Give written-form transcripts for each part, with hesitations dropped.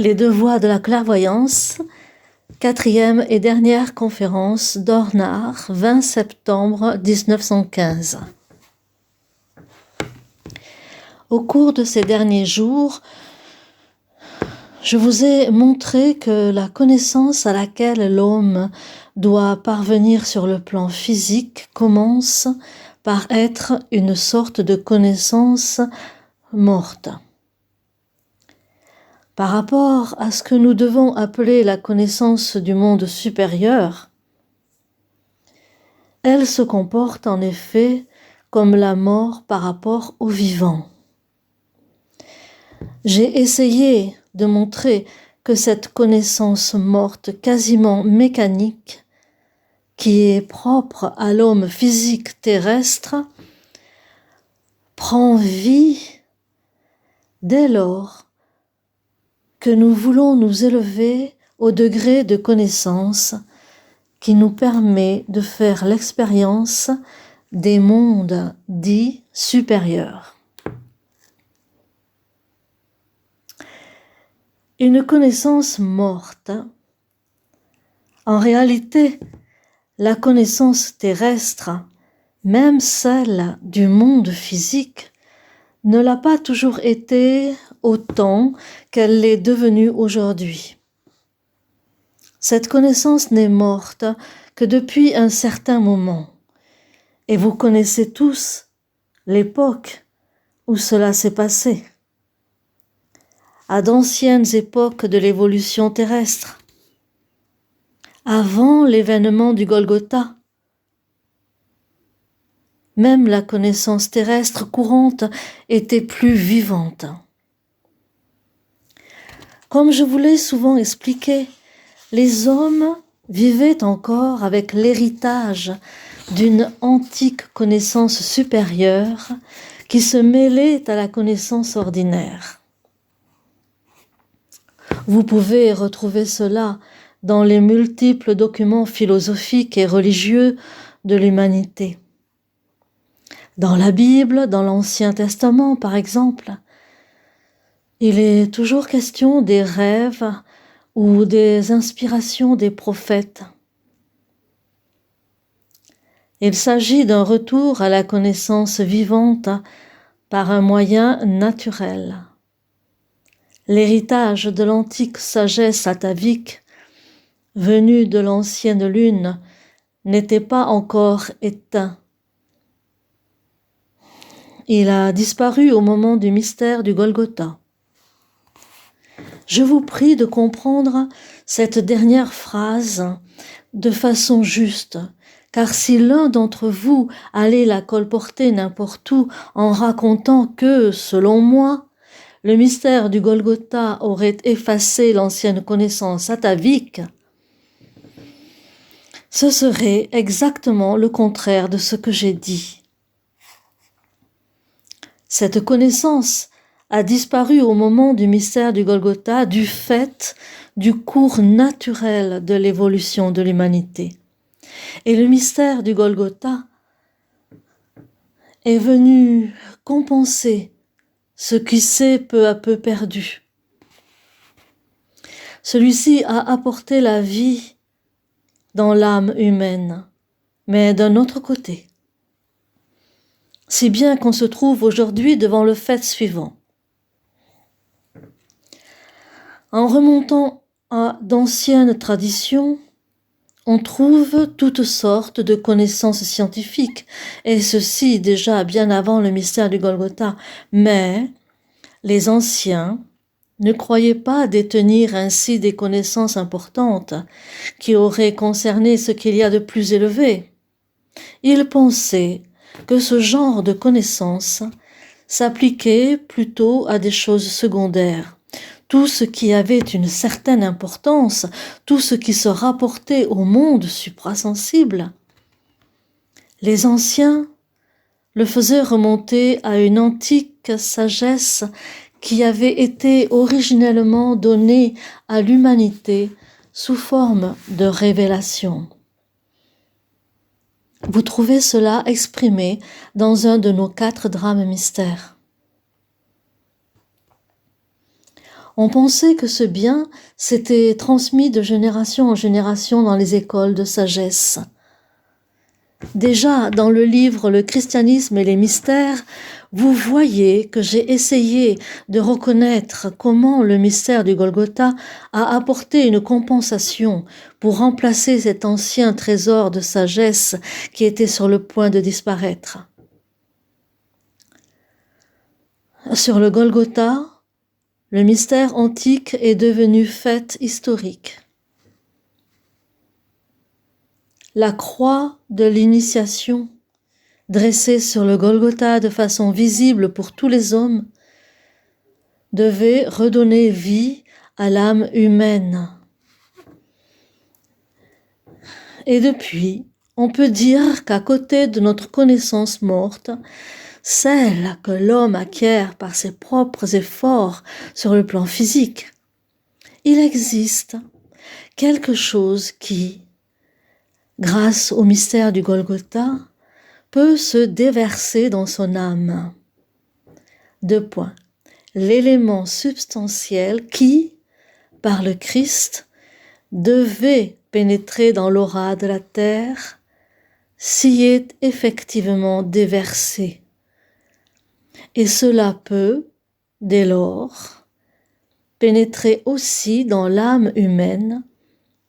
Les deux voies de la clairvoyance, quatrième et dernière conférence d'Ornard, 20 septembre 1915. Au cours de ces derniers jours, je vous ai montré que la connaissance à laquelle l'homme doit parvenir sur le plan physique commence par être une sorte de connaissance morte. Par rapport à ce que nous devons appeler la connaissance du monde supérieur, elle se comporte en effet comme la mort par rapport au vivant. J'ai essayé de montrer que cette connaissance morte quasiment mécanique, qui est propre à l'homme physique terrestre, prend vie dès lors que nous voulons nous élever au degré de connaissance qui nous permet de faire l'expérience des mondes dits supérieurs. Une connaissance morte, en réalité, la connaissance terrestre, même celle du monde physique, ne l'a pas toujours été autant qu'elle l'est devenue aujourd'hui. Cette connaissance n'est morte que depuis un certain moment, et vous connaissez tous l'époque où cela s'est passé. À d'anciennes époques de l'évolution terrestre, avant l'événement du Golgotha, même la connaissance terrestre courante était plus vivante. Comme je vous l'ai souvent expliqué, les hommes vivaient encore avec l'héritage d'une antique connaissance supérieure qui se mêlait à la connaissance ordinaire. Vous pouvez retrouver cela dans les multiples documents philosophiques et religieux de l'humanité. Dans la Bible, dans l'Ancien Testament par exemple, il est toujours question des rêves ou des inspirations des prophètes. Il s'agit d'un retour à la connaissance vivante par un moyen naturel. L'héritage de l'antique sagesse atavique, venue de l'ancienne lune, n'était pas encore éteint. Il a disparu au moment du mystère du Golgotha. Je vous prie de comprendre cette dernière phrase de façon juste, car si l'un d'entre vous allait la colporter n'importe où en racontant que, selon moi, le mystère du Golgotha aurait effacé l'ancienne connaissance atavique, ce serait exactement le contraire de ce que j'ai dit. Cette connaissance a disparu au moment du mystère du Golgotha du fait du cours naturel de l'évolution de l'humanité. Et le mystère du Golgotha est venu compenser ce qui s'est peu à peu perdu. Celui-ci a apporté la vie dans l'âme humaine, mais d'un autre côté. Si bien qu'on se trouve aujourd'hui devant le fait suivant. En remontant à d'anciennes traditions, on trouve toutes sortes de connaissances scientifiques, et ceci déjà bien avant le mystère du Golgotha, mais les anciens ne croyaient pas détenir ainsi des connaissances importantes qui auraient concerné ce qu'il y a de plus élevé. Ils pensaient que ce genre de connaissances s'appliquait plutôt à des choses secondaires. Tout ce qui avait une certaine importance, tout ce qui se rapportait au monde suprasensible. Les anciens le faisaient remonter à une antique sagesse qui avait été originellement donnée à l'humanité sous forme de révélation. Vous trouvez cela exprimé dans un de nos 4 drames mystères. On pensait que ce bien s'était transmis de génération en génération dans les écoles de sagesse. Déjà, dans le livre Le christianisme et les mystères, vous voyez que j'ai essayé de reconnaître comment le mystère du Golgotha a apporté une compensation pour remplacer cet ancien trésor de sagesse qui était sur le point de disparaître. Sur le Golgotha, le mystère antique est devenu fait historique. La croix de l'initiation, dressée sur le Golgotha de façon visible pour tous les hommes, devait redonner vie à l'âme humaine. Et depuis, on peut dire qu'à côté de notre connaissance morte, celle que l'homme acquiert par ses propres efforts sur le plan physique, il existe quelque chose qui, grâce au mystère du Golgotha, peut se déverser dans son âme. 2 points. L'élément substantiel qui, par le Christ, devait pénétrer dans l'aura de la terre, s'y est effectivement déversé. Et cela peut, dès lors, pénétrer aussi dans l'âme humaine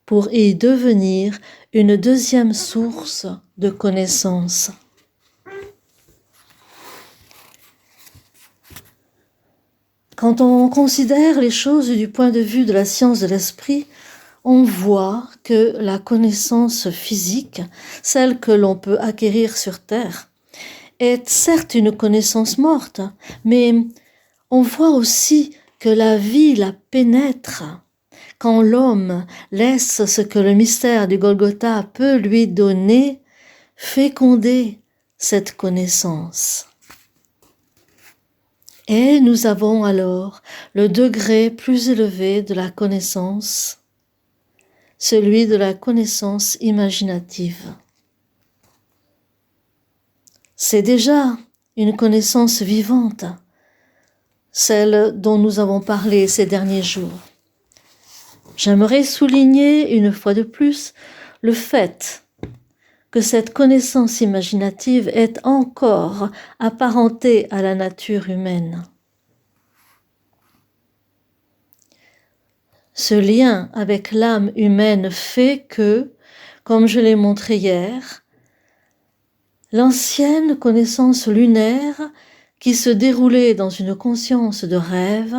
pour y devenir une deuxième source de connaissance. Quand on considère les choses du point de vue de la science de l'esprit, on voit que la connaissance physique, celle que l'on peut acquérir sur Terre, est certes une connaissance morte, mais on voit aussi que la vie la pénètre quand l'homme laisse ce que le mystère du Golgotha peut lui donner féconder cette connaissance. Et nous avons alors le degré plus élevé de la connaissance, celui de la connaissance imaginative. C'est déjà une connaissance vivante, celle dont nous avons parlé ces derniers jours. J'aimerais souligner une fois de plus le fait que cette connaissance imaginative est encore apparentée à la nature humaine. Ce lien avec l'âme humaine fait que, comme je l'ai montré hier, l'ancienne connaissance lunaire qui se déroulait dans une conscience de rêve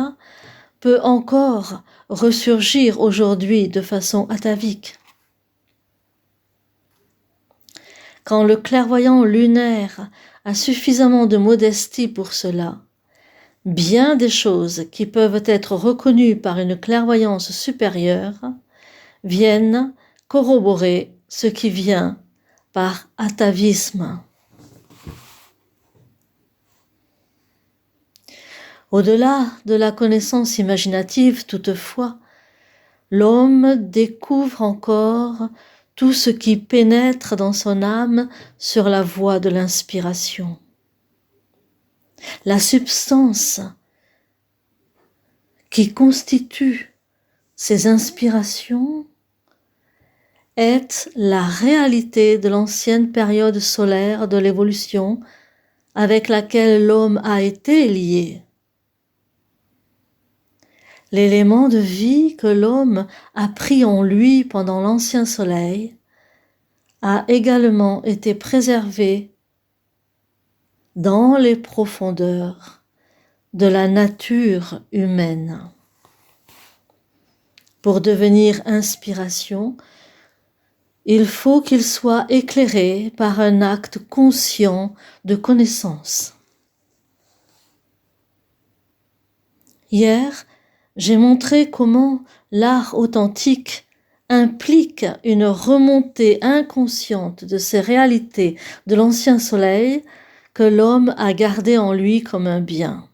peut encore ressurgir aujourd'hui de façon atavique. Quand le clairvoyant lunaire a suffisamment de modestie pour cela, bien des choses qui peuvent être reconnues par une clairvoyance supérieure viennent corroborer ce qui vient par atavisme. Au-delà de la connaissance imaginative, toutefois, l'homme découvre encore tout ce qui pénètre dans son âme sur la voie de l'inspiration. La substance qui constitue ces inspirations est la réalité de l'ancienne période solaire de l'évolution avec laquelle l'homme a été lié. L'élément de vie que l'homme a pris en lui pendant l'ancien soleil a également été préservé dans les profondeurs de la nature humaine. Pour devenir inspiration, il faut qu'il soit éclairé par un acte conscient de connaissance. Hier, j'ai montré comment l'art authentique implique une remontée inconsciente de ces réalités de l'ancien soleil que l'homme a gardé en lui comme un bien.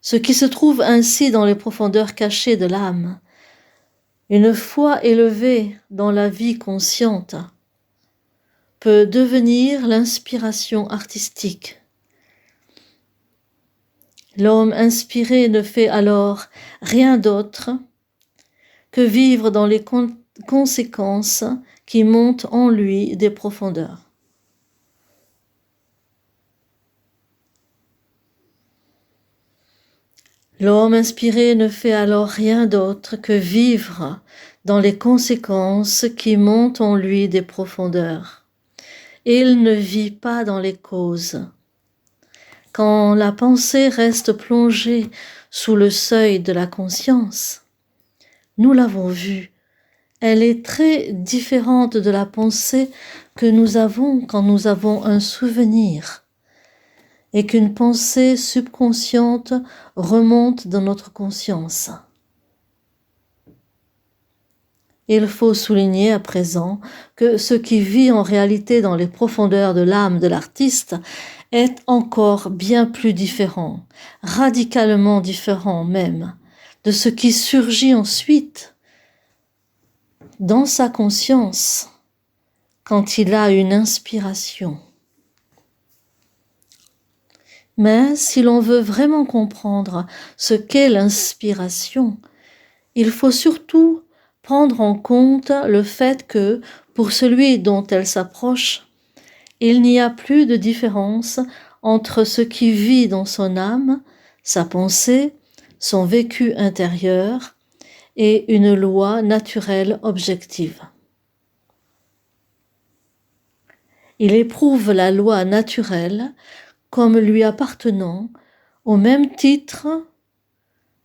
Ce qui se trouve ainsi dans les profondeurs cachées de l'âme, une fois élevé dans la vie consciente, peut devenir l'inspiration artistique. L'homme inspiré ne fait alors rien d'autre que vivre dans les conséquences qui montent en lui des profondeurs. L'homme inspiré ne fait alors rien d'autre que vivre dans les conséquences qui montent en lui des profondeurs. Il ne vit pas dans les causes. Quand la pensée reste plongée sous le seuil de la conscience, nous l'avons vu, elle est très différente de la pensée que nous avons quand nous avons un souvenir et qu'une pensée subconsciente remonte dans notre conscience. Il faut souligner à présent que ce qui vit en réalité dans les profondeurs de l'âme de l'artiste est encore bien plus différent, radicalement différent même, de ce qui surgit ensuite dans sa conscience quand il a une inspiration. Mais si l'on veut vraiment comprendre ce qu'est l'inspiration, il faut surtout prendre en compte le fait que, pour celui dont elle s'approche, il n'y a plus de différence entre ce qui vit dans son âme, sa pensée, son vécu intérieur et une loi naturelle objective. Il éprouve la loi naturelle comme lui appartenant au même titre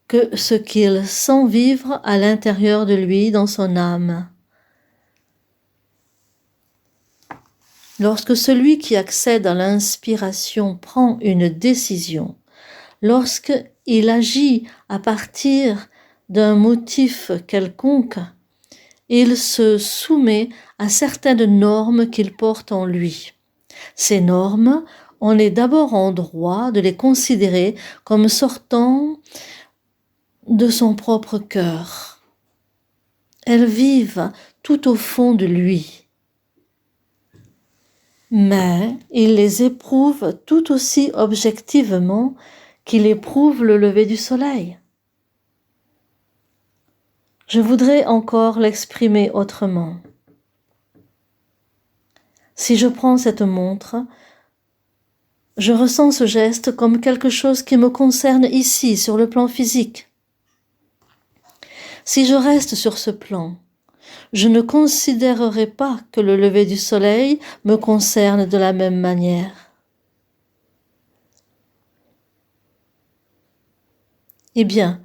que ce qu'il sent vivre à l'intérieur de lui dans son âme. Lorsque celui qui accède à l'inspiration prend une décision, lorsqu'il agit à partir d'un motif quelconque, il se soumet à certaines normes qu'il porte en lui. Ces normes, on est d'abord en droit de les considérer comme sortant de son propre cœur. Elles vivent tout au fond de lui. Mais il les éprouve tout aussi objectivement qu'il éprouve le lever du soleil. Je voudrais encore l'exprimer autrement. Si je prends cette montre, je ressens ce geste comme quelque chose qui me concerne ici, sur le plan physique. Si je reste sur ce plan, je ne considérerai pas que le lever du soleil me concerne de la même manière. Eh bien,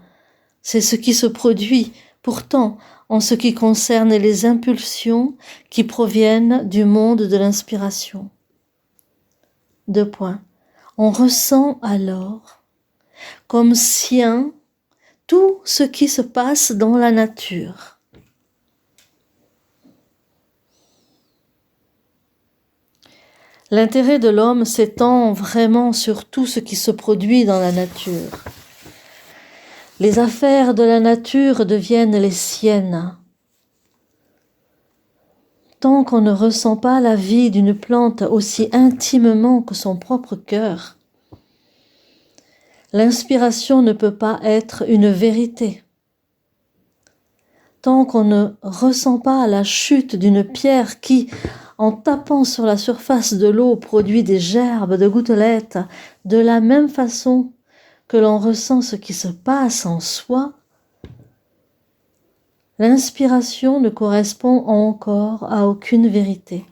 c'est ce qui se produit pourtant en ce qui concerne les impulsions qui proviennent du monde de l'inspiration. 2 points. On ressent alors comme sien tout ce qui se passe dans la nature. L'intérêt de l'homme s'étend vraiment sur tout ce qui se produit dans la nature. Les affaires de la nature deviennent les siennes. Tant qu'on ne ressent pas la vie d'une plante aussi intimement que son propre cœur, l'inspiration ne peut pas être une vérité. Tant qu'on ne ressent pas la chute d'une pierre qui, en tapant sur la surface de l'eau, produit des gerbes de gouttelettes, de la même façon que l'on ressent ce qui se passe en soi, l'inspiration ne correspond encore à aucune vérité.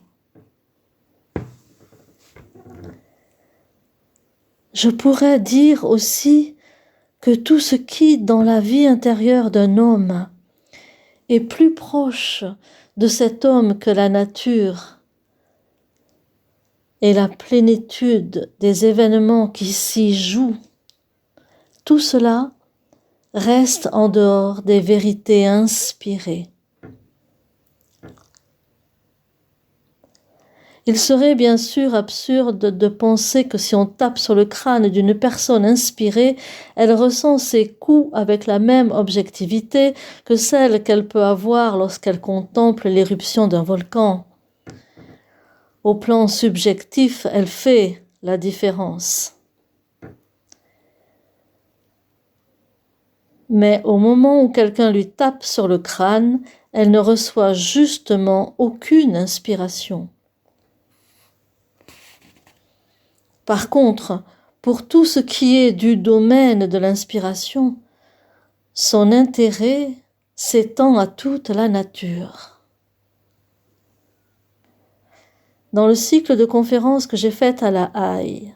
Je pourrais dire aussi que tout ce qui, dans la vie intérieure d'un homme, est plus proche de cet homme que la nature et la plénitude des événements qui s'y jouent, tout cela reste en dehors des vérités inspirées. Il serait bien sûr absurde de penser que si on tape sur le crâne d'une personne inspirée, elle ressent ses coups avec la même objectivité que celle qu'elle peut avoir lorsqu'elle contemple l'éruption d'un volcan. Au plan subjectif, elle fait la différence. Mais au moment où quelqu'un lui tape sur le crâne, elle ne reçoit justement aucune inspiration. Par contre, pour tout ce qui est du domaine de l'inspiration, son intérêt s'étend à toute la nature. Dans le cycle de conférences que j'ai fait à La Haye,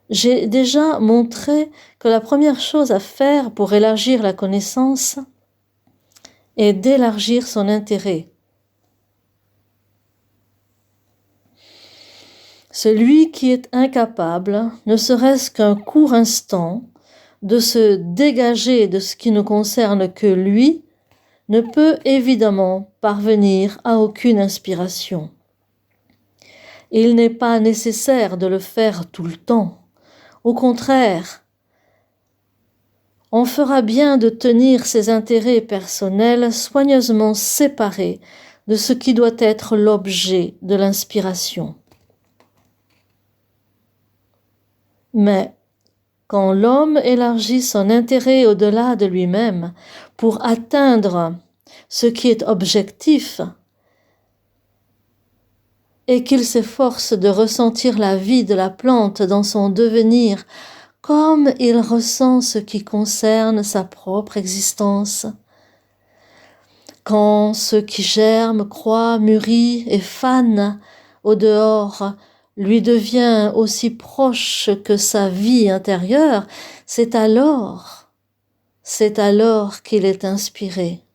j'ai déjà montré que la première chose à faire pour élargir la connaissance est d'élargir son intérêt. Celui qui est incapable, ne serait-ce qu'un court instant, de se dégager de ce qui ne concerne que lui, ne peut évidemment parvenir à aucune inspiration. Il n'est pas nécessaire de le faire tout le temps. Au contraire, on fera bien de tenir ses intérêts personnels soigneusement séparés de ce qui doit être l'objet de l'inspiration. Mais quand l'homme élargit son intérêt au-delà de lui-même pour atteindre ce qui est objectif et qu'il s'efforce de ressentir la vie de la plante dans son devenir comme il ressent ce qui concerne sa propre existence, quand ce qui germe, croît, mûrit et fane au dehors lui devient aussi proche que sa vie intérieure, c'est alors qu'il est inspiré.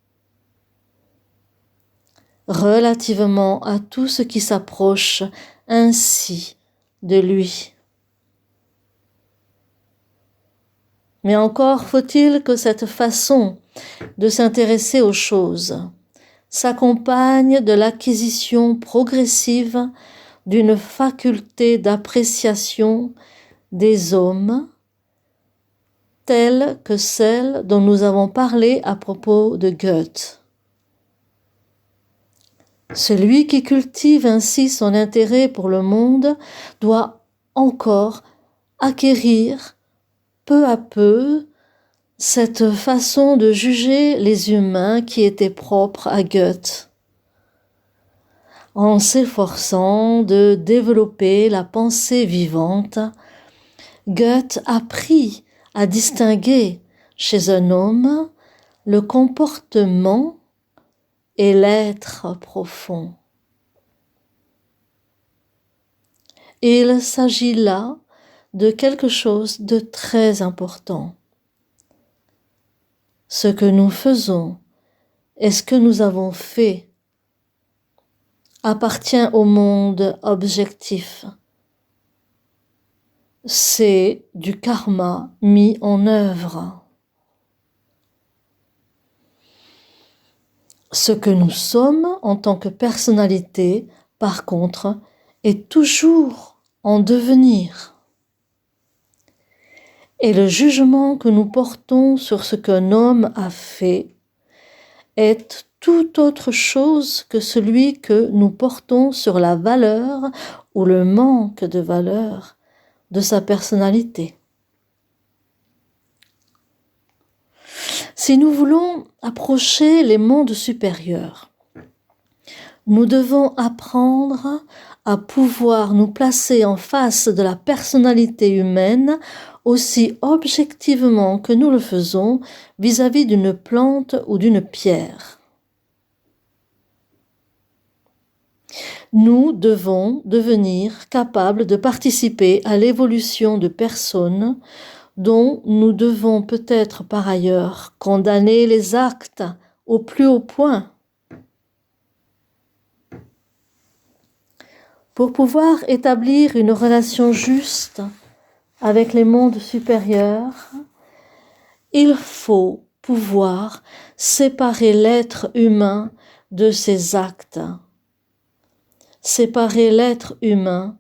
Relativement à tout ce qui s'approche ainsi de lui. Mais encore faut-il que cette façon de s'intéresser aux choses s'accompagne de l'acquisition progressive d'une faculté d'appréciation des hommes telle que celle dont nous avons parlé à propos de Goethe. Celui qui cultive ainsi son intérêt pour le monde doit encore acquérir peu à peu cette façon de juger les humains qui était propre à Goethe, en s'efforçant de développer la pensée vivante. Goethe apprit à distinguer chez un homme le comportement et l'être profond. Il s'agit là de quelque chose de très important. Ce que nous faisons et ce que nous avons fait appartient au monde objectif. C'est du karma mis en œuvre. Ce que nous sommes en tant que personnalité, par contre, est toujours en devenir. Et le jugement que nous portons sur ce qu'un homme a fait est tout autre chose que celui que nous portons sur la valeur ou le manque de valeur de sa personnalité. Si nous voulons approcher les mondes supérieurs, nous devons apprendre à pouvoir nous placer en face de la personnalité humaine aussi objectivement que nous le faisons vis-à-vis d'une plante ou d'une pierre. Nous devons devenir capables de participer à l'évolution de personnes dont nous devons peut-être par ailleurs condamner les actes au plus haut point. Pour pouvoir établir une relation juste avec les mondes supérieurs, il faut pouvoir séparer l'être humain de ses actes, séparer l'être humain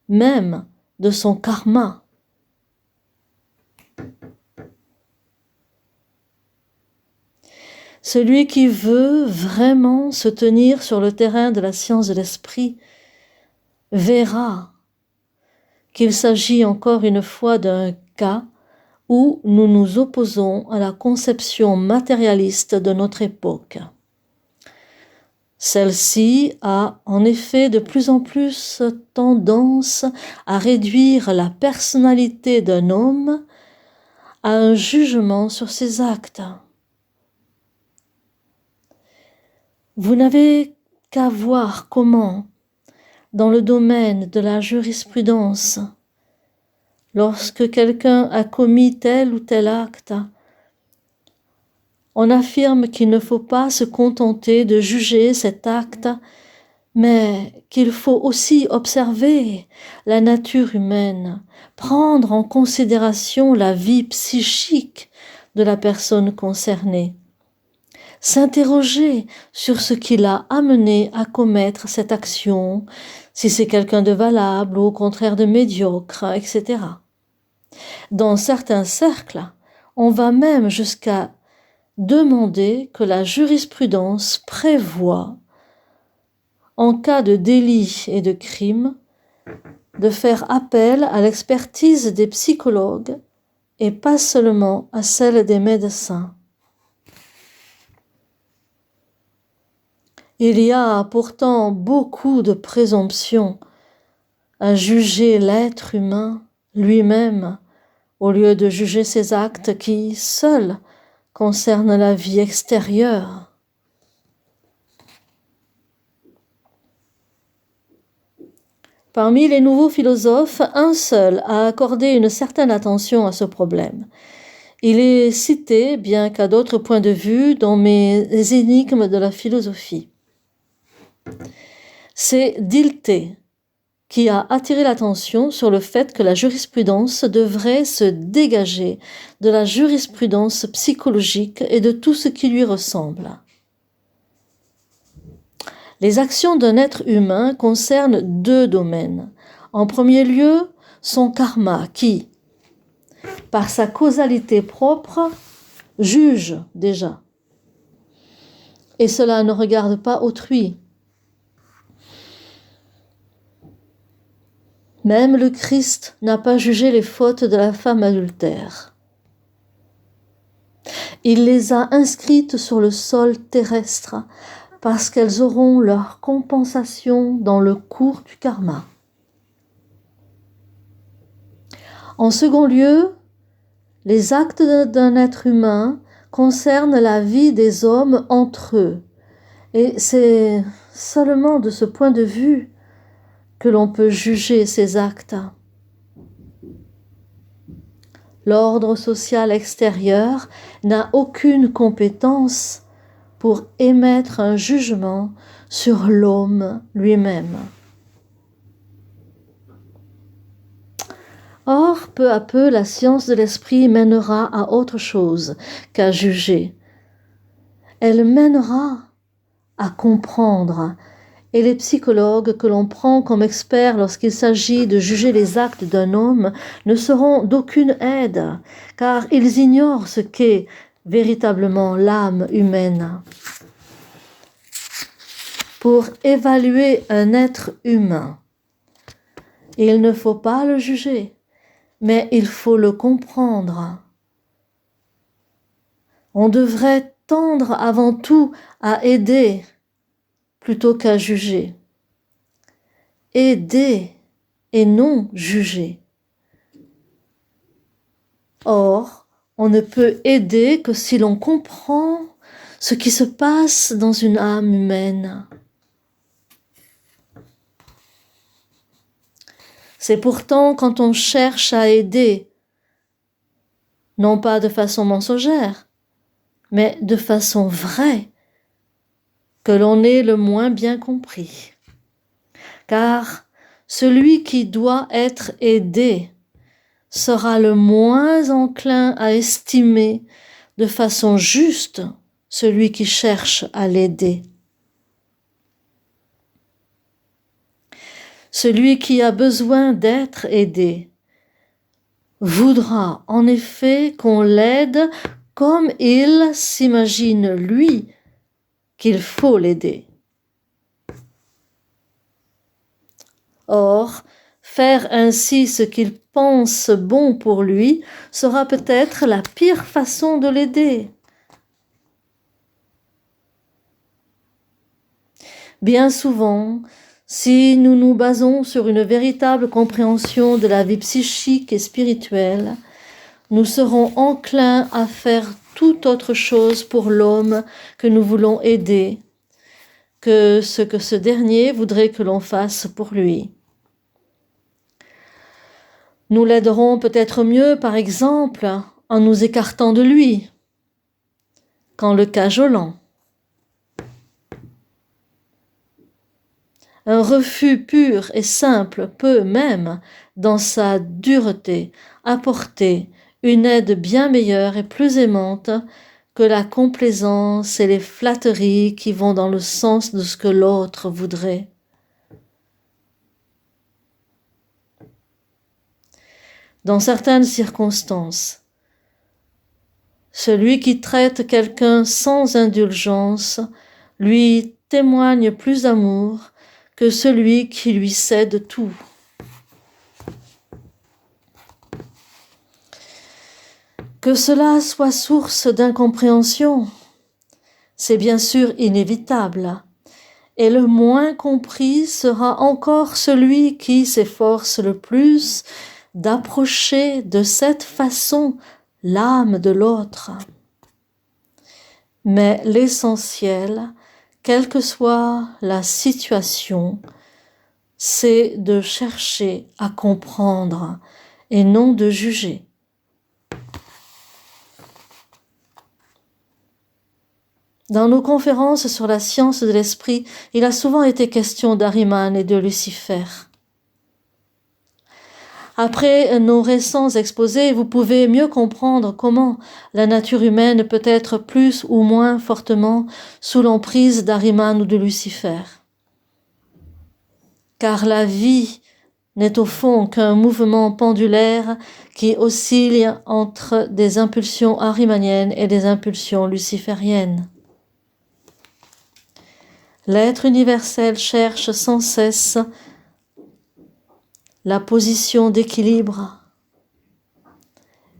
même de son karma. Celui qui veut vraiment se tenir sur le terrain de la science de l'esprit verra qu'il s'agit encore une fois d'un cas où nous nous opposons à la conception matérialiste de notre époque. Celle-ci a en effet de plus en plus tendance à réduire la personnalité d'un homme à un jugement sur ses actes. Vous n'avez qu'à voir comment, dans le domaine de la jurisprudence, lorsque quelqu'un a commis tel ou tel acte, on affirme qu'il ne faut pas se contenter de juger cet acte, mais qu'il faut aussi observer la nature humaine, prendre en considération la vie psychique de la personne concernée, s'interroger sur ce qui l'a amené à commettre cette action, si c'est quelqu'un de valable ou au contraire de médiocre, etc. Dans certains cercles, on va même jusqu'à demander que la jurisprudence prévoit, en cas de délit et de crime, de faire appel à l'expertise des psychologues et pas seulement à celle des médecins. Il y a pourtant beaucoup de présomptions à juger l'être humain lui-même au lieu de juger ses actes qui, seuls, concernent la vie extérieure. Parmi les nouveaux philosophes, un seul a accordé une certaine attention à ce problème. Il est cité, bien qu'à d'autres points de vue, dans mes énigmes de la philosophie. C'est Dilthey qui a attiré l'attention sur le fait que la jurisprudence devrait se dégager de la jurisprudence psychologique et de tout ce qui lui ressemble. Les actions d'un être humain concernent deux domaines. En premier lieu, son karma qui, par sa causalité propre, juge déjà. Et cela ne regarde pas autrui. Même le Christ n'a pas jugé les fautes de la femme adultère. Il les a inscrites sur le sol terrestre parce qu'elles auront leur compensation dans le cours du karma. En second lieu, les actes d'un être humain concernent la vie des hommes entre eux. Et c'est seulement de ce point de vue que l'on peut juger ces actes. L'ordre social extérieur n'a aucune compétence pour émettre un jugement sur l'homme lui-même. Or, peu à peu, la science de l'esprit mènera à autre chose qu'à juger. Elle mènera à comprendre. Et les psychologues que l'on prend comme experts lorsqu'il s'agit de juger les actes d'un homme ne seront d'aucune aide, car ils ignorent ce qu'est véritablement l'âme humaine. Pour évaluer un être humain, il ne faut pas le juger, mais il faut le comprendre. On devrait tendre avant tout à aider plutôt qu'à juger. Aider et non juger. Or, on ne peut aider que si l'on comprend ce qui se passe dans une âme humaine. C'est pourtant quand on cherche à aider, non pas de façon mensongère, mais de façon vraie, que l'on est le moins bien compris. Car celui qui doit être aidé sera le moins enclin à estimer de façon juste celui qui cherche à l'aider. Celui qui a besoin d'être aidé voudra en effet qu'on l'aide comme il s'imagine lui qu'il faut l'aider. Or, faire ainsi ce qu'il pense bon pour lui sera peut-être la pire façon de l'aider. Bien souvent, si nous nous basons sur une véritable compréhension de la vie psychique et spirituelle, nous serons enclins à faire toute autre chose pour l'homme que nous voulons aider que ce dernier voudrait que l'on fasse pour lui. Nous l'aiderons peut-être mieux, par exemple, en nous écartant de lui, qu'en le cajolant. Un refus pur et simple peut même, dans sa dureté, apporter une aide bien meilleure et plus aimante que la complaisance et les flatteries qui vont dans le sens de ce que l'autre voudrait. Dans certaines circonstances, celui qui traite quelqu'un sans indulgence lui témoigne plus d'amour que celui qui lui cède tout. Que cela soit source d'incompréhension, c'est bien sûr inévitable, et le moins compris sera encore celui qui s'efforce le plus d'approcher de cette façon l'âme de l'autre. Mais l'essentiel, quelle que soit la situation, c'est de chercher à comprendre et non de juger. Dans nos conférences sur la science de l'esprit, il a souvent été question d'Ahriman et de Lucifer. Après nos récents exposés, vous pouvez mieux comprendre comment la nature humaine peut être plus ou moins fortement sous l'emprise d'Ahriman ou de Lucifer. Car la vie n'est au fond qu'un mouvement pendulaire qui oscille entre des impulsions ahrimaniennes et des impulsions lucifériennes. L'être universel cherche sans cesse la position d'équilibre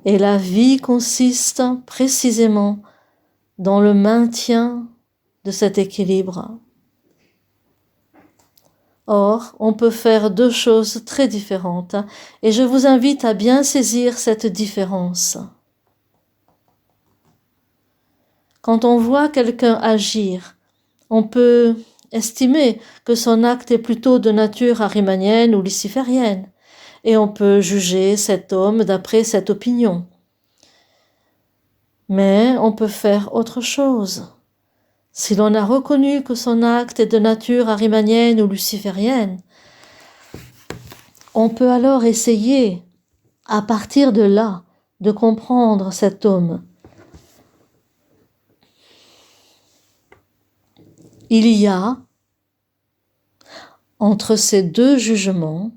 et la vie consiste précisément dans le maintien de cet équilibre. Or, on peut faire deux choses très différentes et je vous invite à bien saisir cette différence. Quand on voit quelqu'un agir, on peut estimer que son acte est plutôt de nature ahrimanienne ou luciférienne, et on peut juger cet homme d'après cette opinion. Mais on peut faire autre chose. Si l'on a reconnu que son acte est de nature ahrimanienne ou luciférienne, on peut alors essayer, à partir de là, de comprendre cet homme. Il y a, entre ces deux jugements,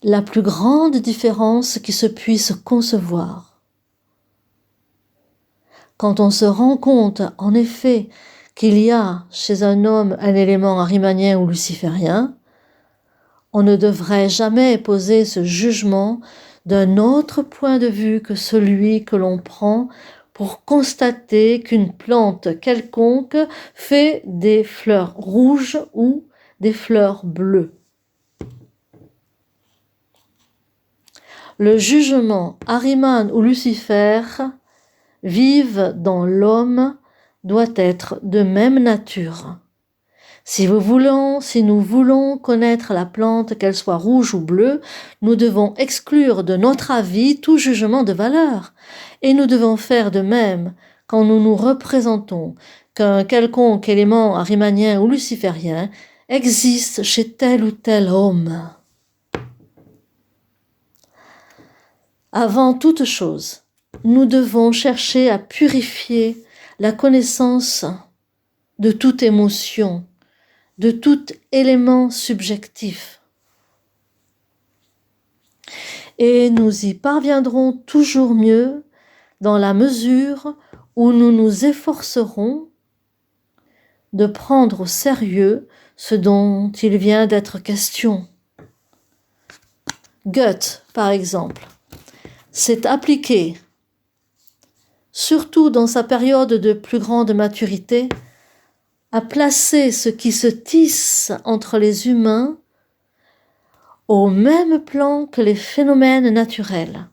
la plus grande différence qui se puisse concevoir. Quand on se rend compte, en effet, qu'il y a chez un homme un élément ahrimanien ou luciférien, on ne devrait jamais poser ce jugement d'un autre point de vue que celui que l'on prend pour constater qu'une plante quelconque fait des fleurs rouges ou des fleurs bleues. Le jugement Ahriman ou Lucifer vive dans l'homme doit être de même nature. Si nous voulons connaître la plante, qu'elle soit rouge ou bleue, nous devons exclure de notre avis tout jugement de valeur. Et nous devons faire de même quand nous nous représentons qu'un quelconque élément ahrimanien ou luciférien existe chez tel ou tel homme. Avant toute chose, nous devons chercher à purifier la connaissance de toute émotion, de tout élément subjectif. Et nous y parviendrons toujours mieux dans la mesure où nous nous efforcerons de prendre au sérieux ce dont il vient d'être question. Goethe, par exemple, s'est appliqué, surtout dans sa période de plus grande maturité, à placer ce qui se tisse entre les humains au même plan que les phénomènes naturels.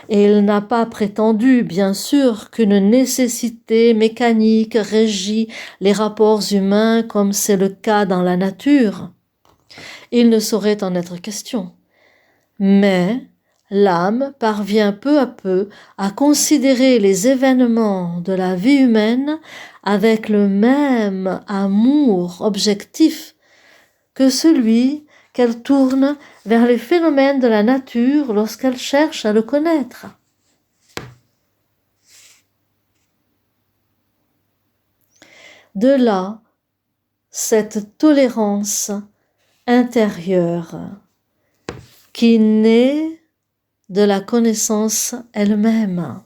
Et il n'a pas prétendu, bien sûr, qu'une nécessité mécanique régit les rapports humains comme c'est le cas dans la nature. Il ne saurait en être question. Mais l'âme parvient peu à peu à considérer les événements de la vie humaine avec le même amour objectif que celui qu'elle tourne vers les phénomènes de la nature lorsqu'elle cherche à le connaître. De là, cette tolérance intérieure qui naît de la connaissance elle-même.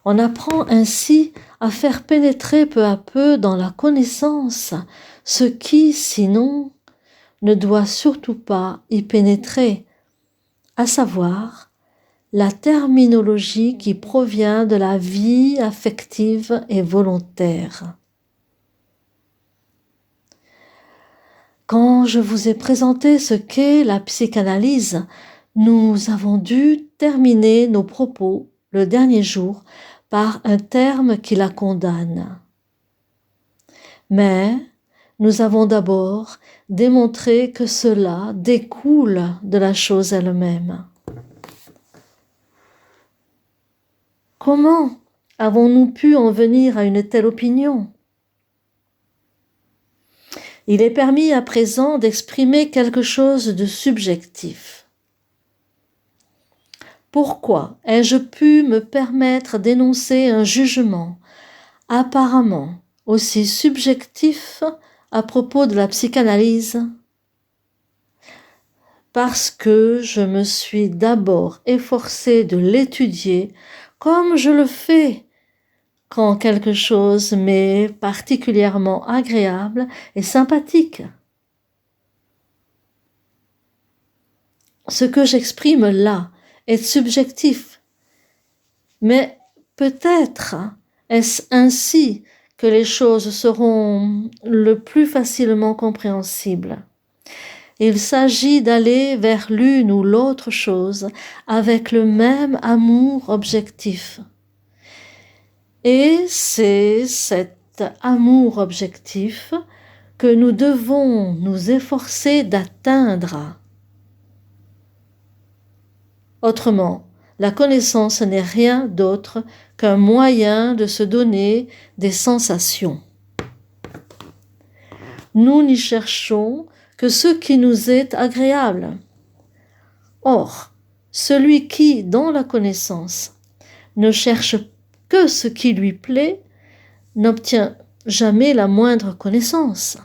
On apprend ainsi à faire pénétrer peu à peu dans la connaissance ce qui, sinon, ne doit surtout pas y pénétrer, à savoir la terminologie qui provient de la vie affective et volontaire. Quand je vous ai présenté ce qu'est la psychanalyse, nous avons dû terminer nos propos le dernier jour par un terme qui la condamne. Mais nous avons d'abord démontré que cela découle de la chose elle-même. Comment avons-nous pu en venir à une telle opinion ? Il est permis à présent d'exprimer quelque chose de subjectif. Pourquoi ai-je pu me permettre d'énoncer un jugement apparemment aussi subjectif à propos de la psychanalyse ? Parce que je me suis d'abord efforcé de l'étudier comme je le fais quand quelque chose m'est particulièrement agréable et sympathique. Ce que j'exprime là est subjectif, mais peut-être est-ce ainsi que les choses seront le plus facilement compréhensibles. Il s'agit d'aller vers l'une ou l'autre chose avec le même amour objectif. Et c'est cet amour objectif que nous devons nous efforcer d'atteindre. Autrement, la connaissance n'est rien d'autre qu'un moyen de se donner des sensations. Nous n'y cherchons que ce qui nous est agréable. Or, celui qui, dans la connaissance, ne cherche que ce qui lui plaît, n'obtient jamais la moindre connaissance.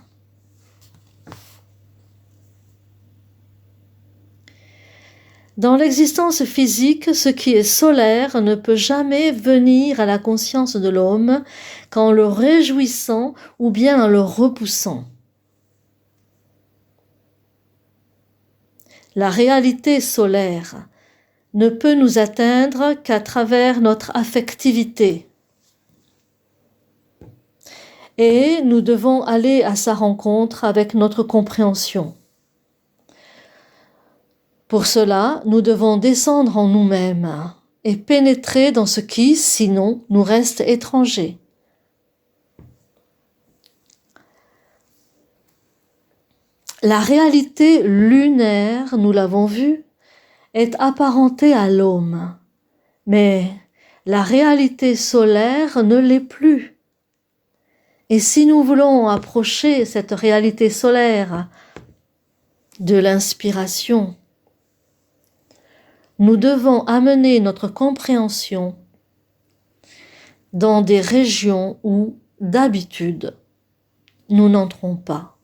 Dans l'existence physique, ce qui est solaire ne peut jamais venir à la conscience de l'homme qu'en le réjouissant ou bien en le repoussant. La réalité solaire ne peut nous atteindre qu'à travers notre affectivité. Et nous devons aller à sa rencontre avec notre compréhension. Pour cela, nous devons descendre en nous-mêmes et pénétrer dans ce qui, sinon, nous reste étranger. La réalité lunaire, nous l'avons vu, est apparentée à l'homme, mais la réalité solaire ne l'est plus. Et si nous voulons approcher cette réalité solaire de l'inspiration, nous devons amener notre compréhension dans des régions où, d'habitude, nous n'entrons pas.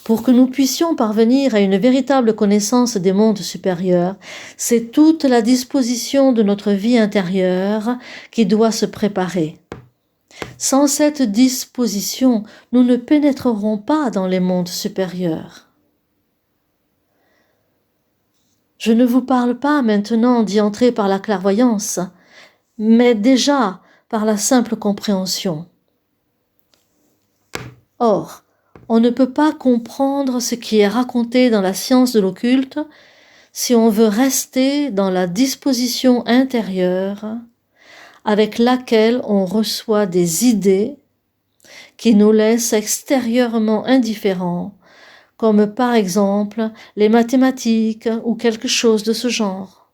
Pour que nous puissions parvenir à une véritable connaissance des mondes supérieurs, c'est toute la disposition de notre vie intérieure qui doit se préparer. Sans cette disposition, nous ne pénétrerons pas dans les mondes supérieurs. Je ne vous parle pas maintenant d'y entrer par la clairvoyance, mais déjà par la simple compréhension. Or, on ne peut pas comprendre ce qui est raconté dans la science de l'occulte si on veut rester dans la disposition intérieure avec laquelle on reçoit des idées qui nous laissent extérieurement indifférents, comme par exemple les mathématiques ou quelque chose de ce genre.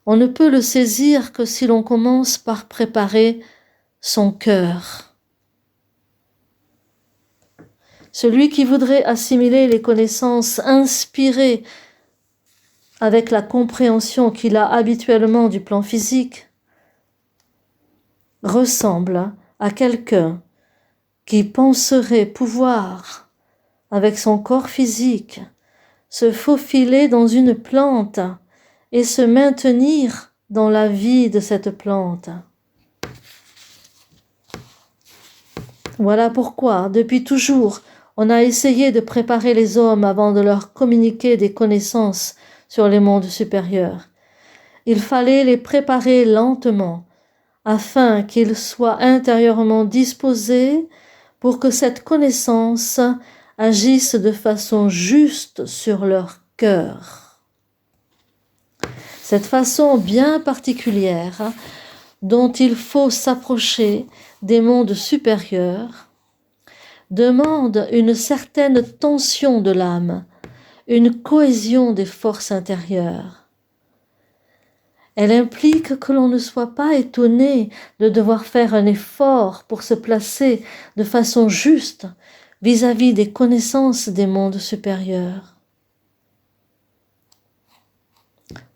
On ne peut le saisir que si l'on commence par préparer son cœur. Celui qui voudrait assimiler les connaissances inspirées avec la compréhension qu'il a habituellement du plan physique ressemble à quelqu'un qui penserait pouvoir, avec son corps physique, se faufiler dans une plante et se maintenir dans la vie de cette plante. Voilà pourquoi, depuis toujours, on a essayé de préparer les hommes avant de leur communiquer des connaissances sur les mondes supérieurs. Il fallait les préparer lentement, afin qu'ils soient intérieurement disposés pour que cette connaissance agisse de façon juste sur leur cœur. Cette façon bien particulière dont il faut s'approcher des mondes supérieurs demande une certaine tension de l'âme, une cohésion des forces intérieures. Elle implique que l'on ne soit pas étonné de devoir faire un effort pour se placer de façon juste vis-à-vis des connaissances des mondes supérieurs.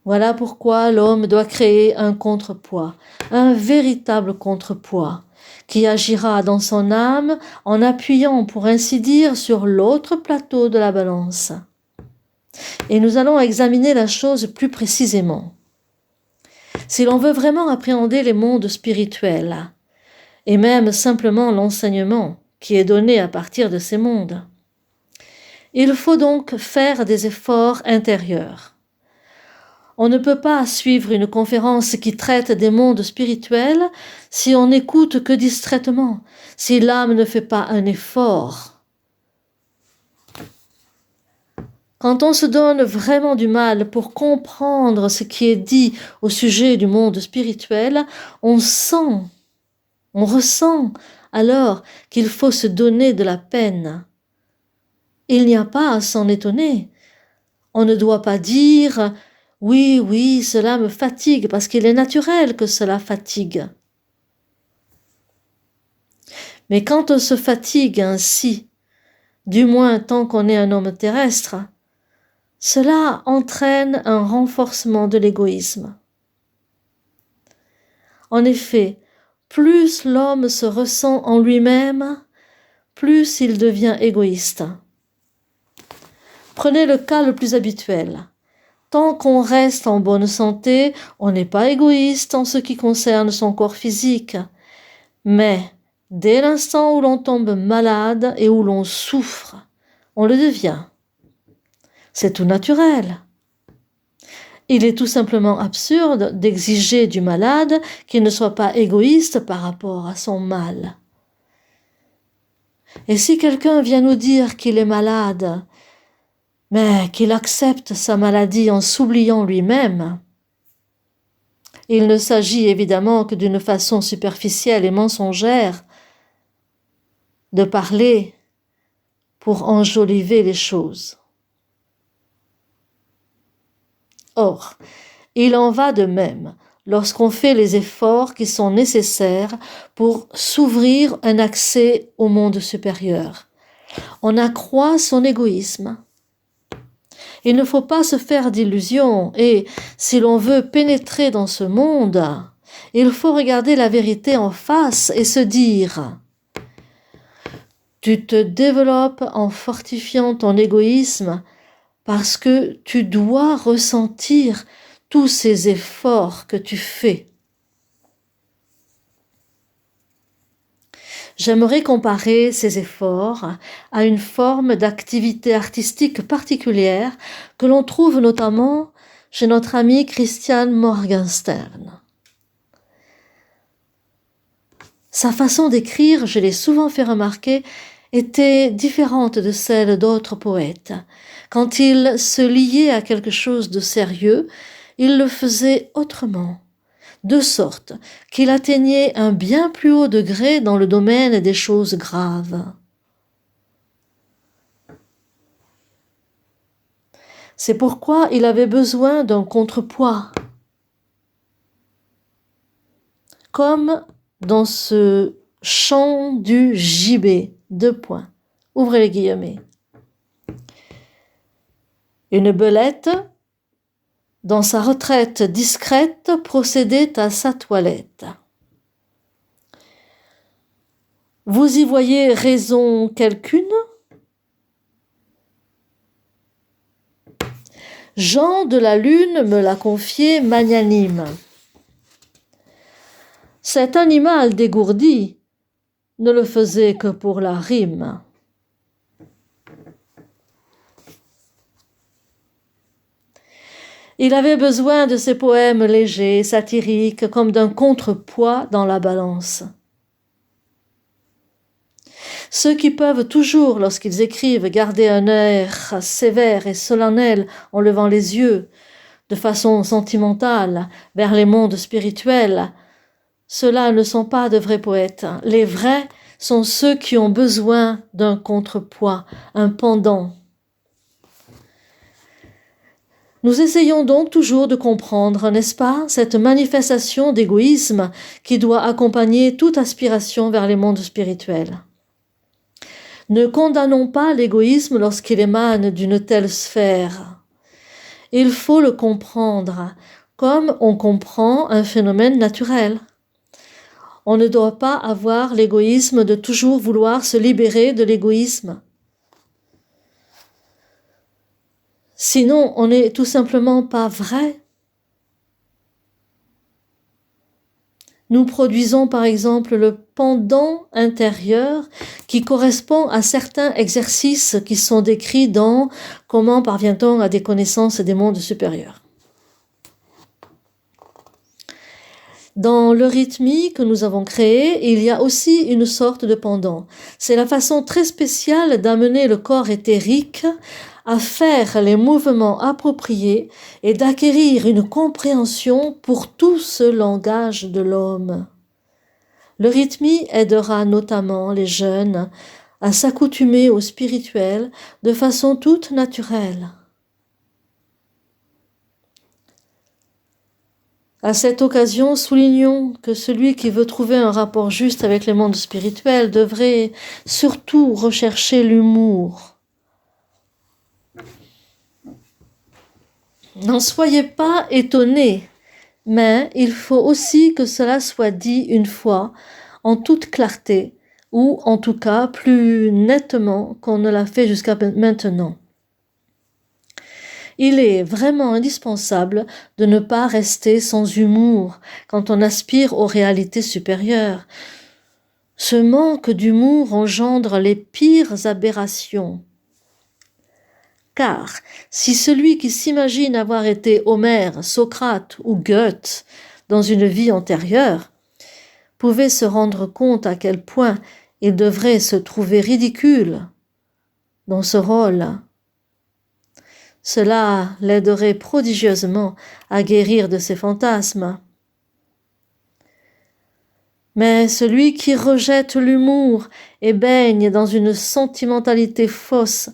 Voilà pourquoi l'homme doit créer un contrepoids, un véritable contrepoids, qui agira dans son âme en appuyant, pour ainsi dire, sur l'autre plateau de la balance. Et nous allons examiner la chose plus précisément. Si l'on veut vraiment appréhender les mondes spirituels, et même simplement l'enseignement qui est donné à partir de ces mondes, il faut donc faire des efforts intérieurs. On ne peut pas suivre une conférence qui traite des mondes spirituels si on n'écoute que distraitement, si l'âme ne fait pas un effort. Quand on se donne vraiment du mal pour comprendre ce qui est dit au sujet du monde spirituel, on ressent alors qu'il faut se donner de la peine. Il n'y a pas à s'en étonner. On ne doit pas dire « oui, cela me fatigue » parce qu'il est naturel que cela fatigue. Mais quand on se fatigue ainsi, du moins tant qu'on est un homme terrestre, cela entraîne un renforcement de l'égoïsme. En effet, plus l'homme se ressent en lui-même, plus il devient égoïste. Prenez le cas le plus habituel. Tant qu'on reste en bonne santé, on n'est pas égoïste en ce qui concerne son corps physique. Mais dès l'instant où l'on tombe malade et où l'on souffre, on le devient. C'est tout naturel. Il est tout simplement absurde d'exiger du malade qu'il ne soit pas égoïste par rapport à son mal. Et si quelqu'un vient nous dire qu'il est malade, mais qu'il accepte sa maladie en s'oubliant lui-même, il ne s'agit évidemment que d'une façon superficielle et mensongère de parler pour enjoliver les choses. Or, il en va de même lorsqu'on fait les efforts qui sont nécessaires pour s'ouvrir un accès au monde supérieur. On accroît son égoïsme. Il ne faut pas se faire d'illusions et, si l'on veut pénétrer dans ce monde, il faut regarder la vérité en face et se dire « Tu te développes en fortifiant ton égoïsme parce que tu dois ressentir tous ces efforts que tu fais. J'aimerais comparer ces efforts à une forme d'activité artistique particulière que l'on trouve notamment chez notre ami Christian Morgenstern. Sa façon d'écrire, je l'ai souvent fait remarquer, était différente de celle d'autres poètes. Quand il se liait à quelque chose de sérieux, il le faisait autrement, de sorte qu'il atteignait un bien plus haut degré dans le domaine des choses graves. C'est pourquoi il avait besoin d'un contrepoids, comme dans ce chant du gibet, ouvrez les guillemets. Une belette, dans sa retraite discrète, procédait à sa toilette. Vous y voyez raison quelqu'une? Jean de la Lune me l'a confié magnanime. Cet animal dégourdi ne le faisait que pour la rime. Il avait besoin de ces poèmes légers, satiriques, comme d'un contrepoids dans la balance. Ceux qui peuvent toujours, lorsqu'ils écrivent, garder un air sévère et solennel en levant les yeux, de façon sentimentale, vers les mondes spirituels, ceux-là ne sont pas de vrais poètes. Les vrais sont ceux qui ont besoin d'un contrepoids, un pendant. Nous essayons donc toujours de comprendre, n'est-ce pas, cette manifestation d'égoïsme qui doit accompagner toute aspiration vers les mondes spirituels. Ne condamnons pas l'égoïsme lorsqu'il émane d'une telle sphère. Il faut le comprendre comme on comprend un phénomène naturel. On ne doit pas avoir l'égoïsme de toujours vouloir se libérer de l'égoïsme. Sinon, on n'est tout simplement pas vrai. Nous produisons par exemple le pendant intérieur qui correspond à certains exercices qui sont décrits dans « Comment parvient-on à des connaissances des mondes supérieurs ?» Dans le rythmique que nous avons créé, il y a aussi une sorte de pendant. C'est la façon très spéciale d'amener le corps éthérique à faire les mouvements appropriés et d'acquérir une compréhension pour tout ce langage de l'homme. Le rythme aidera notamment les jeunes à s'accoutumer au spirituel de façon toute naturelle. À cette occasion, soulignons que celui qui veut trouver un rapport juste avec les mondes spirituels devrait surtout rechercher l'humour. N'en soyez pas étonnés, mais il faut aussi que cela soit dit une fois, en toute clarté, ou en tout cas plus nettement qu'on ne l'a fait jusqu'à maintenant. Il est vraiment indispensable de ne pas rester sans humour quand on aspire aux réalités supérieures. Ce manque d'humour engendre les pires aberrations. Car si celui qui s'imagine avoir été Homère, Socrate ou Goethe dans une vie antérieure pouvait se rendre compte à quel point il devrait se trouver ridicule dans ce rôle, cela l'aiderait prodigieusement à guérir de ses fantasmes. Mais celui qui rejette l'humour et baigne dans une sentimentalité fausse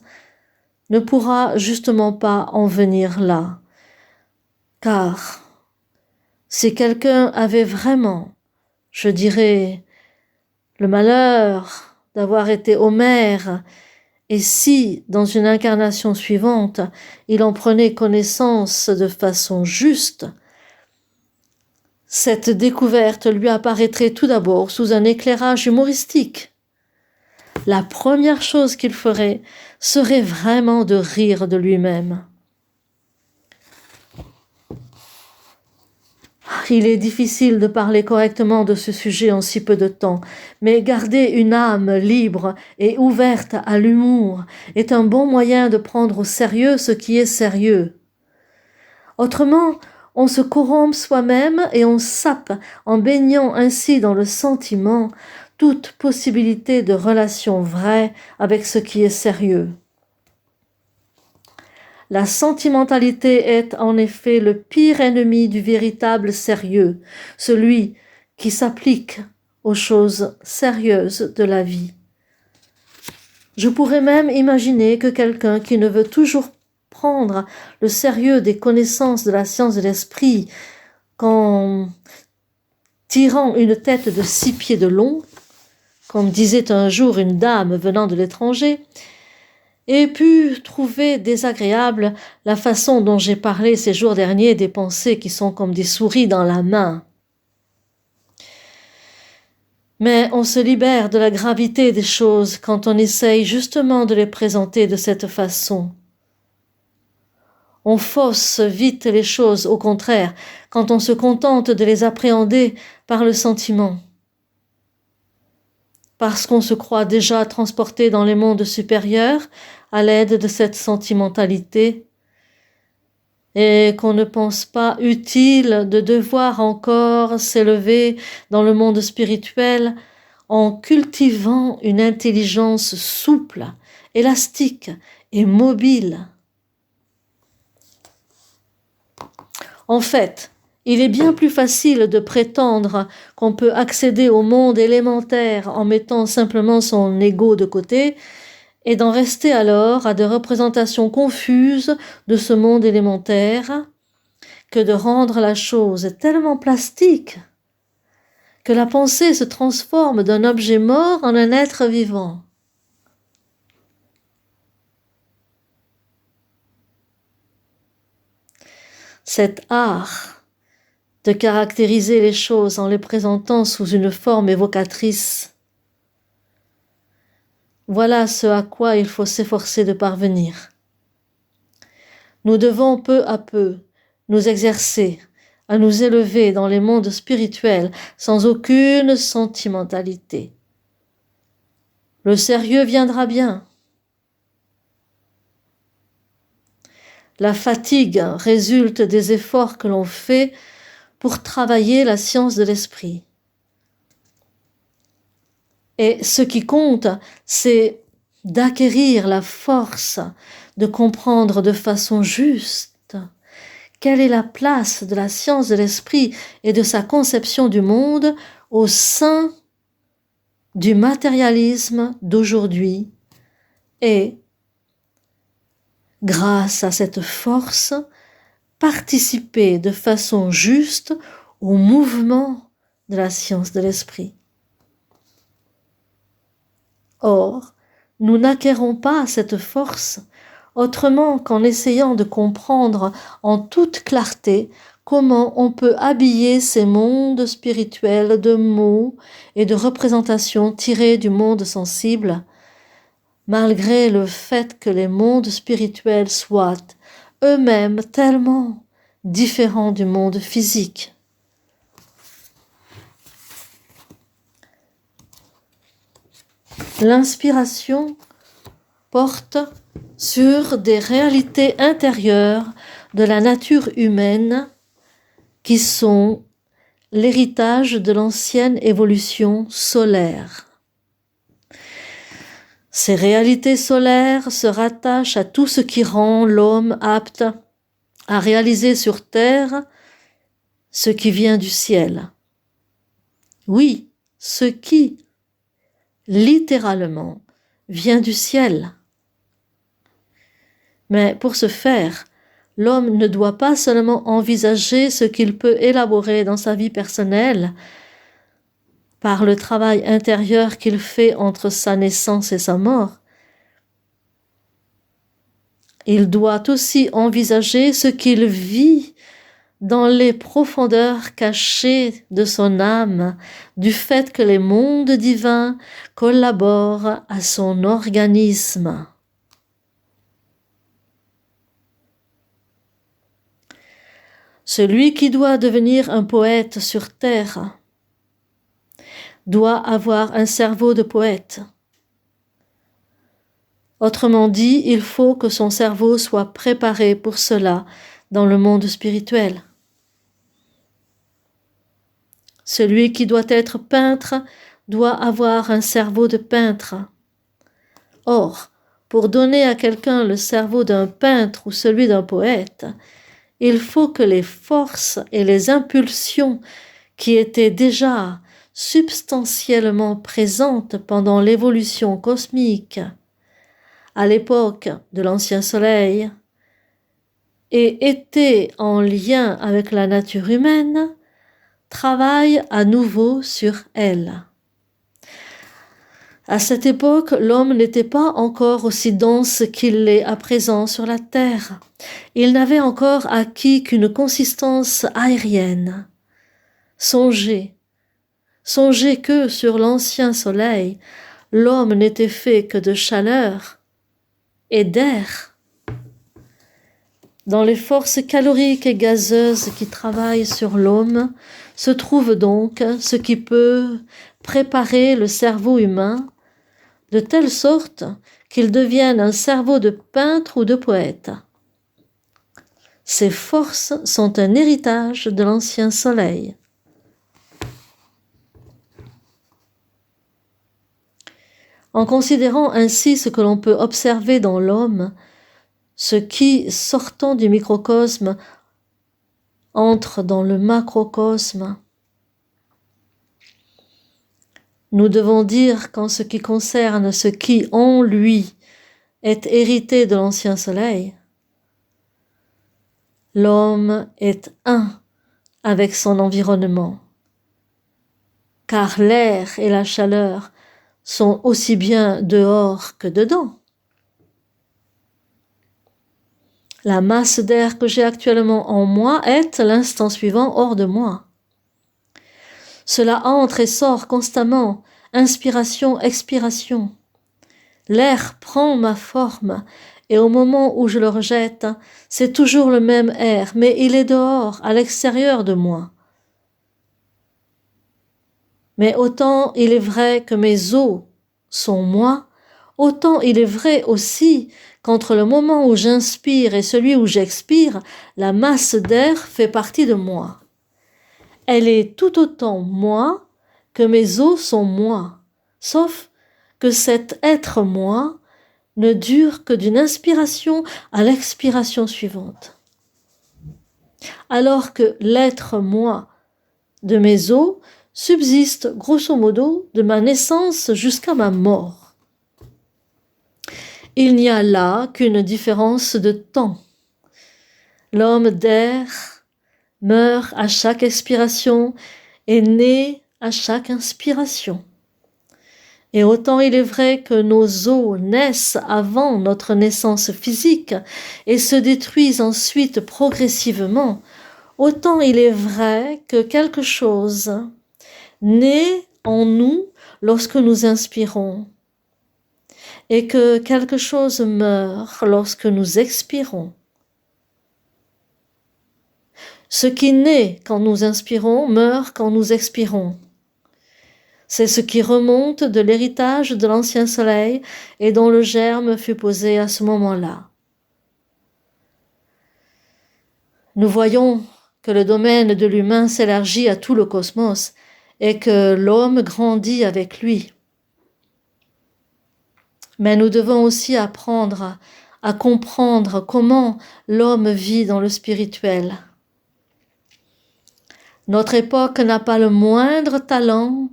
ne pourra justement pas en venir là. Car si quelqu'un avait vraiment, je dirais, le malheur d'avoir été Homère, et si, dans une incarnation suivante, il en prenait connaissance de façon juste, cette découverte lui apparaîtrait tout d'abord sous un éclairage humoristique. La première chose qu'il ferait serait vraiment de rire de lui-même. Il est difficile de parler correctement de ce sujet en si peu de temps, mais garder une âme libre et ouverte à l'humour est un bon moyen de prendre au sérieux ce qui est sérieux. Autrement, on se corrompt soi-même et on sape, en baignant ainsi dans le sentiment, toute possibilité de relation vraie avec ce qui est sérieux. La sentimentalité est en effet le pire ennemi du véritable sérieux, celui qui s'applique aux choses sérieuses de la vie. Je pourrais même imaginer que quelqu'un qui ne veut toujours prendre le sérieux des connaissances de la science de l'esprit qu'en tirant une tête de 6 pieds de long, comme disait un jour une dame venant de l'étranger, ait pu trouver désagréable la façon dont j'ai parlé ces jours derniers des pensées qui sont comme des souris dans la main. Mais on se libère de la gravité des choses quand on essaye justement de les présenter de cette façon. On fausse vite les choses, au contraire, quand on se contente de les appréhender par le sentiment. Parce qu'on se croit déjà transporté dans les mondes supérieurs à l'aide de cette sentimentalité, et qu'on ne pense pas utile de devoir encore s'élever dans le monde spirituel en cultivant une intelligence souple, élastique et mobile. En fait, il est bien plus facile de prétendre qu'on peut accéder au monde élémentaire en mettant simplement son ego de côté et d'en rester alors à des représentations confuses de ce monde élémentaire que de rendre la chose tellement plastique que la pensée se transforme d'un objet mort en un être vivant. Cet art de caractériser les choses en les présentant sous une forme évocatrice, voilà ce à quoi il faut s'efforcer de parvenir. Nous devons peu à peu nous exercer à nous élever dans les mondes spirituels sans aucune sentimentalité. Le sérieux viendra bien. La fatigue résulte des efforts que l'on fait pour travailler la science de l'esprit. Et ce qui compte, c'est d'acquérir la force de comprendre de façon juste quelle est la place de la science de l'esprit et de sa conception du monde au sein du matérialisme d'aujourd'hui et, grâce à cette force, participer de façon juste au mouvement de la science de l'esprit. Or, nous n'acquérons pas cette force autrement qu'en essayant de comprendre en toute clarté comment on peut habiller ces mondes spirituels de mots et de représentations tirés du monde sensible, malgré le fait que les mondes spirituels soient eux-mêmes tellement différents du monde physique. L'inspiration porte sur des réalités intérieures de la nature humaine qui sont l'héritage de l'ancienne évolution solaire. Ces réalités solaires se rattachent à tout ce qui rend l'homme apte à réaliser sur terre ce qui vient du ciel. Oui, ce qui, littéralement, vient du ciel. Mais pour ce faire, l'homme ne doit pas seulement envisager ce qu'il peut élaborer dans sa vie personnelle par le travail intérieur qu'il fait entre sa naissance et sa mort. Il doit aussi envisager ce qu'il vit dans les profondeurs cachées de son âme, du fait que les mondes divins collaborent à son organisme. Celui qui doit devenir un poète sur terre doit avoir un cerveau de poète. Autrement dit, il faut que son cerveau soit préparé pour cela dans le monde spirituel. Celui qui doit être peintre doit avoir un cerveau de peintre. Or, pour donner à quelqu'un le cerveau d'un peintre ou celui d'un poète, il faut que les forces et les impulsions qui étaient déjà substantiellement présentes pendant l'évolution cosmique à l'époque de l'ancien soleil et étaient en lien avec la nature humaine, travaillent à nouveau sur elle. À cette époque, l'homme n'était pas encore aussi dense qu'il l'est à présent sur la terre. Il n'avait encore acquis qu'une consistance aérienne. Songez que sur l'ancien soleil, l'homme n'était fait que de chaleur et d'air. Dans les forces caloriques et gazeuses qui travaillent sur l'homme se trouve donc ce qui peut préparer le cerveau humain de telle sorte qu'il devienne un cerveau de peintre ou de poète. Ces forces sont un héritage de l'ancien soleil. En considérant ainsi ce que l'on peut observer dans l'homme, ce qui, sortant du microcosme, entre dans le macrocosme, nous devons dire qu'en ce qui concerne ce qui, en lui, est hérité de l'ancien soleil, l'homme est un avec son environnement, car l'air et la chaleur sont aussi bien dehors que dedans. La masse d'air que j'ai actuellement en moi est, l'instant suivant, hors de moi. Cela entre et sort constamment, inspiration, expiration. L'air prend ma forme, et au moment où je le rejette, c'est toujours le même air, mais il est dehors, à l'extérieur de moi. Mais autant il est vrai que mes os sont moi, autant il est vrai aussi qu'entre le moment où j'inspire et celui où j'expire, la masse d'air fait partie de moi. Elle est tout autant moi que mes os sont moi, sauf que cet être moi ne dure que d'une inspiration à l'expiration suivante. Alors que l'être moi de mes os subsiste grosso modo de ma naissance jusqu'à ma mort. Il n'y a là qu'une différence de temps. L'homme d'air meurt à chaque expiration et naît à chaque inspiration. Et autant il est vrai que nos os naissent avant notre naissance physique et se détruisent ensuite progressivement, autant il est vrai que quelque chose naît en nous lorsque nous inspirons et que quelque chose meurt lorsque nous expirons. Ce qui naît quand nous inspirons meurt quand nous expirons. C'est ce qui remonte de l'héritage de l'ancien soleil et dont le germe fut posé à ce moment-là. Nous voyons que le domaine de l'humain s'élargit à tout le cosmos et que l'homme grandit avec lui. Mais nous devons aussi apprendre à comprendre comment l'homme vit dans le spirituel. Notre époque n'a pas le moindre talent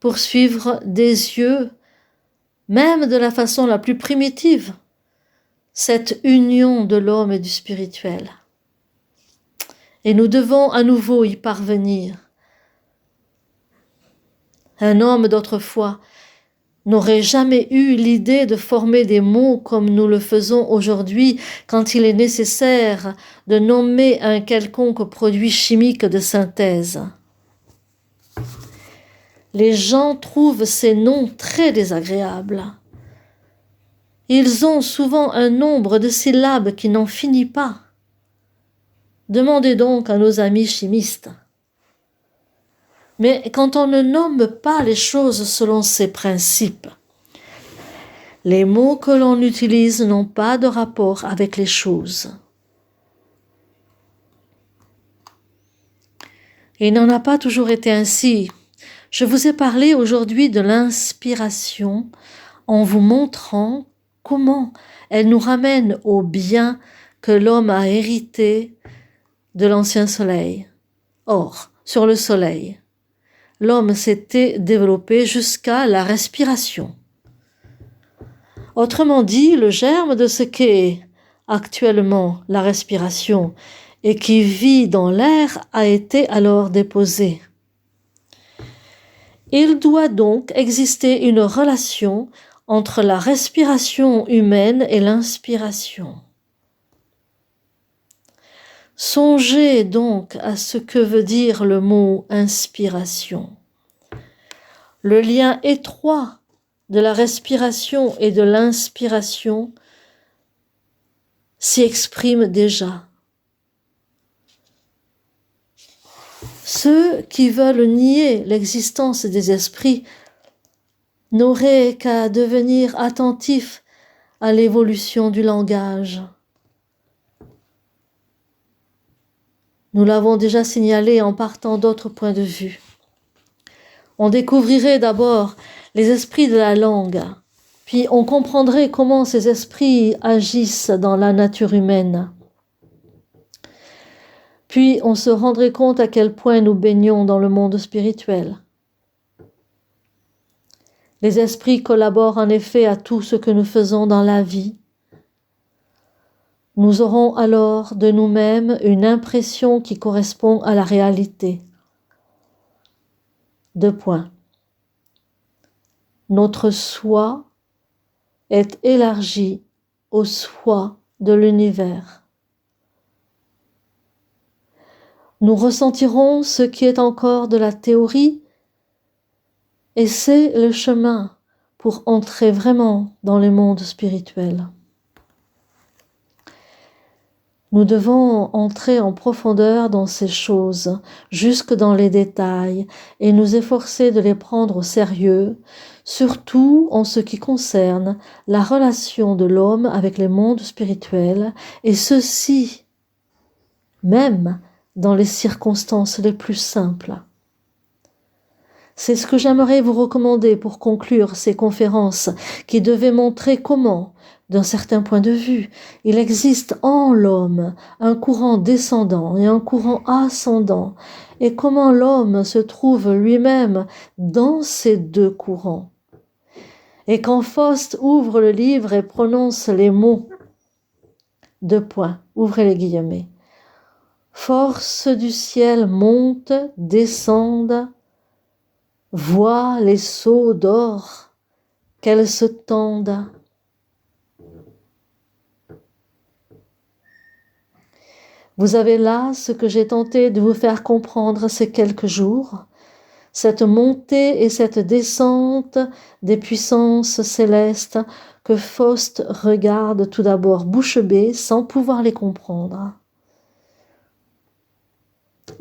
pour suivre des yeux, même de la façon la plus primitive, cette union de l'homme et du spirituel. Et nous devons à nouveau y parvenir. Un homme d'autrefois n'aurait jamais eu l'idée de former des mots comme nous le faisons aujourd'hui quand il est nécessaire de nommer un quelconque produit chimique de synthèse. Les gens trouvent ces noms très désagréables. Ils ont souvent un nombre de syllabes qui n'en finit pas. Demandez donc à nos amis chimistes. Mais quand on ne nomme pas les choses selon ces principes, les mots que l'on utilise n'ont pas de rapport avec les choses. Il n'en a pas toujours été ainsi. Je vous ai parlé aujourd'hui de l'inspiration en vous montrant comment elle nous ramène au bien que l'homme a hérité de l'ancien soleil. Or, sur le soleil, l'homme s'était développé jusqu'à la respiration. Autrement dit, le germe de ce qu'est actuellement la respiration et qui vit dans l'air a été alors déposé. Il doit donc exister une relation entre la respiration humaine et l'inspiration. Songez donc à ce que veut dire le mot inspiration. Le lien étroit de la respiration et de l'inspiration s'y exprime déjà. Ceux qui veulent nier l'existence des esprits n'auraient qu'à devenir attentifs à l'évolution du langage. Nous l'avons déjà signalé en partant d'autres points de vue. On découvrirait d'abord les esprits de la langue, puis on comprendrait comment ces esprits agissent dans la nature humaine. Puis on se rendrait compte à quel point nous baignons dans le monde spirituel. Les esprits collaborent en effet à tout ce que nous faisons dans la vie. Nous aurons alors de nous-mêmes une impression qui correspond à la réalité. 2 points. Notre soi est élargi au soi de l'univers. Nous ressentirons ce qui est encore de la théorie et c'est le chemin pour entrer vraiment dans le monde spirituel. Nous devons entrer en profondeur dans ces choses, jusque dans les détails, et nous efforcer de les prendre au sérieux, surtout en ce qui concerne la relation de l'homme avec les mondes spirituels, et ceci même dans les circonstances les plus simples. C'est ce que j'aimerais vous recommander pour conclure ces conférences qui devaient montrer comment, d'un certain point de vue, il existe en l'homme un courant descendant et un courant ascendant, et comment l'homme se trouve lui-même dans ces 2 courants. Et quand Faust ouvre le livre et prononce les mots, 2 points, ouvrez les guillemets, force du ciel monte, descende, vois les seaux d'or, qu'elles se tendent. Vous avez là ce que j'ai tenté de vous faire comprendre ces quelques jours, cette montée et cette descente des puissances célestes que Faust regarde tout d'abord bouche bée sans pouvoir les comprendre.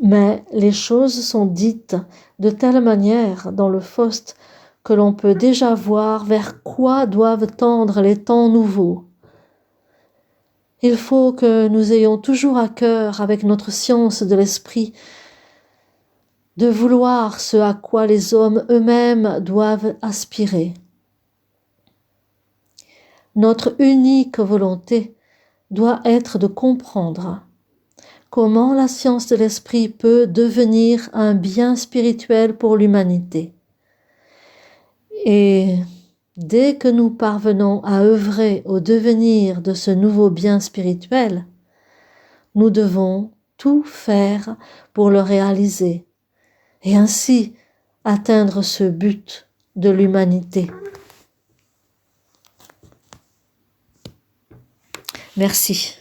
Mais les choses sont dites de telle manière dans le Faust que l'on peut déjà voir vers quoi doivent tendre les temps nouveaux. Il faut que nous ayons toujours à cœur, avec notre science de l'esprit, de vouloir ce à quoi les hommes eux-mêmes doivent aspirer. Notre unique volonté doit être de comprendre comment la science de l'esprit peut devenir un bien spirituel pour l'humanité. Et dès que nous parvenons à œuvrer au devenir de ce nouveau bien spirituel, nous devons tout faire pour le réaliser et ainsi atteindre ce but de l'humanité. Merci.